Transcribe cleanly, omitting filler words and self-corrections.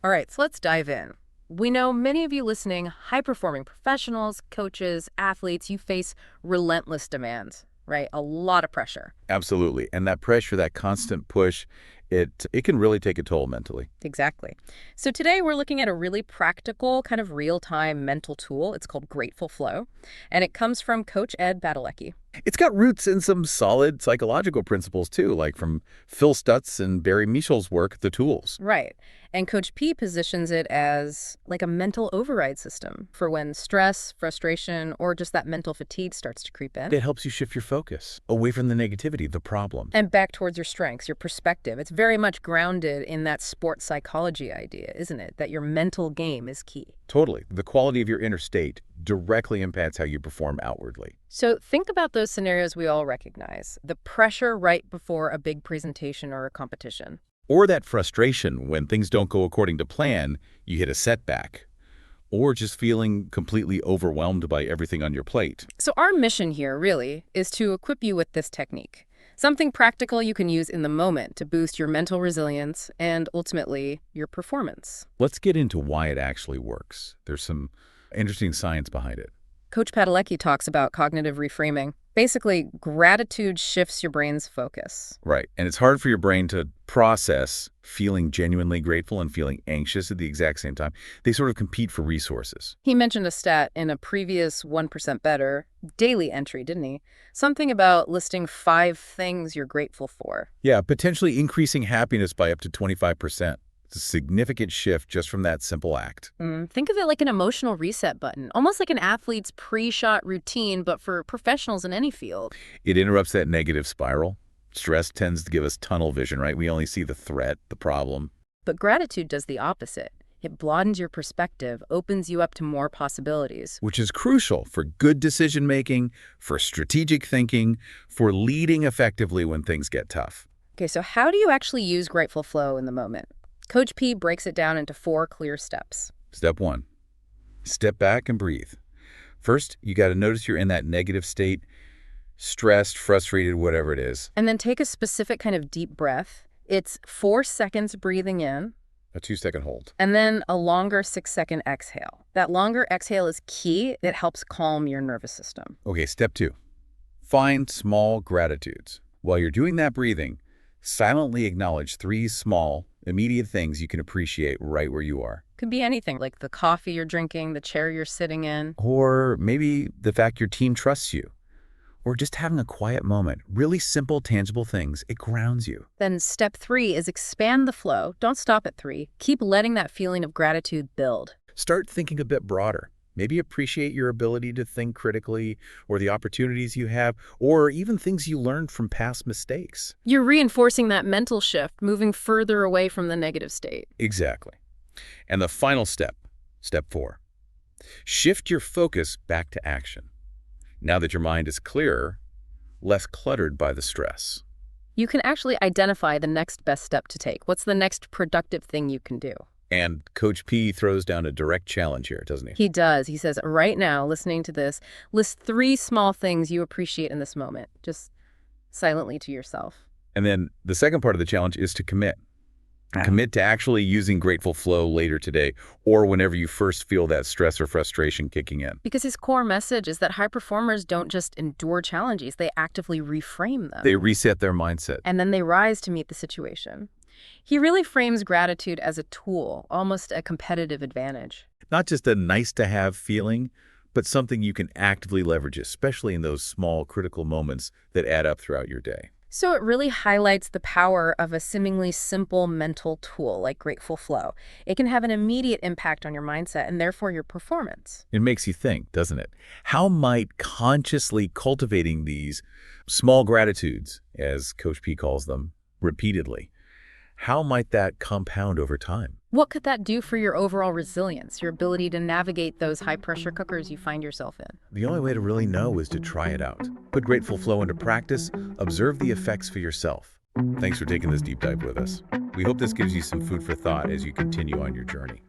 All right, so let's dive in. We know many of you listening, high-performing professionals, coaches, athletes, you face relentless demands, right? A lot of pressure. Absolutely. And that pressure, that constant push, it can really take a toll mentally. Exactly. So today we're looking at a really practical, kind of real-time mental tool. It's called Grateful Flow, and it comes from Coach Ed Padalecki. It's got roots in some solid psychological principles too, like from Phil Stutz and Barry Michel's work, The Tools. Right. And Coach P positions it as like a mental override system for when stress, frustration, or just that mental fatigue starts to creep in. It helps you shift your focus away from the negativity, the problem. And back towards your strengths, your perspective. It's very much grounded in that sports psychology idea, isn't it? That your mental game is key. Totally. The quality of your inner state directly impacts how you perform outwardly. So think about those scenarios we all recognize. The pressure right before a big presentation or a competition. Or that frustration when things don't go according to plan, you hit a setback. Or just feeling completely overwhelmed by everything on your plate. So our mission here, really, is to equip you with this technique. Something practical you can use in the moment to boost your mental resilience and, ultimately, your performance. Let's get into why it actually works. There's some interesting science behind it. Coach Padalecki talks about cognitive reframing. Basically, gratitude shifts your brain's focus. Right. And it's hard for your brain to process feeling genuinely grateful and feeling anxious at the exact same time. They sort of compete for resources. He mentioned a stat in a previous 1% Better daily entry, didn't he? Something about listing 5 things you're grateful for. Yeah, potentially increasing happiness by up to 25%. It's a significant shift just from that simple act. Think of it like an emotional reset button, almost like an athlete's pre-shot routine, but for professionals in any field. It interrupts that negative spiral. Stress tends to give us tunnel vision, right? We only see the threat, the problem. But gratitude does the opposite. It broadens your perspective, opens you up to more possibilities. Which is crucial for good decision-making, for strategic thinking, for leading effectively when things get tough. Okay, so how do you actually use Grateful Flow in the moment? Coach P breaks it down into 4 clear steps. Step 1, step back and breathe. First, you got to notice you're in that negative state, stressed, frustrated, whatever it is. And then take a specific kind of deep breath. It's 4 seconds breathing in. A 2-second hold. And then a longer 6-second exhale. That longer exhale is key. It helps calm your nervous system. Okay, step 2, find small gratitudes. While you're doing that breathing, silently acknowledge 3 small, immediate things you can appreciate right where you are. Could be anything, like the coffee you're drinking, the chair you're sitting in. Or maybe the fact your team trusts you. Or just having a quiet moment. Really simple, tangible things. It grounds you. Then step 3 is expand the flow. Don't stop at 3. Keep letting that feeling of gratitude build. Start thinking a bit broader. Maybe appreciate your ability to think critically, or the opportunities you have, or even things you learned from past mistakes. You're reinforcing that mental shift, moving further away from the negative state. Exactly. And the final step, step 4, shift your focus back to action. Now that your mind is clearer, less cluttered by the stress. You can actually identify the next best step to take. What's the next productive thing you can do? And Coach P throws down a direct challenge here, doesn't he? He does. He says, right now, listening to this, list 3 small things you appreciate in this moment, just silently to yourself. And then the second part of the challenge is to commit. Commit to actually using Grateful Flow later today, or whenever you first feel that stress or frustration kicking in. Because his core message is that high performers don't just endure challenges, they actively reframe them. They reset their mindset. And then they rise to meet the situation. He really frames gratitude as a tool, almost a competitive advantage. Not just a nice-to-have feeling, but something you can actively leverage, especially in those small, critical moments that add up throughout your day. So it really highlights the power of a seemingly simple mental tool like Grateful Flow. It can have an immediate impact on your mindset and therefore your performance. It makes you think, doesn't it? How might consciously cultivating these small gratitudes, as Coach P calls them, repeatedly, how might that compound over time? What could that do for your overall resilience, your ability to navigate those high-pressure cookers you find yourself in? The only way to really know is to try it out. Put Grateful Flow into practice, observe the effects for yourself. Thanks for taking this deep dive with us. We hope this gives you some food for thought as you continue on your journey.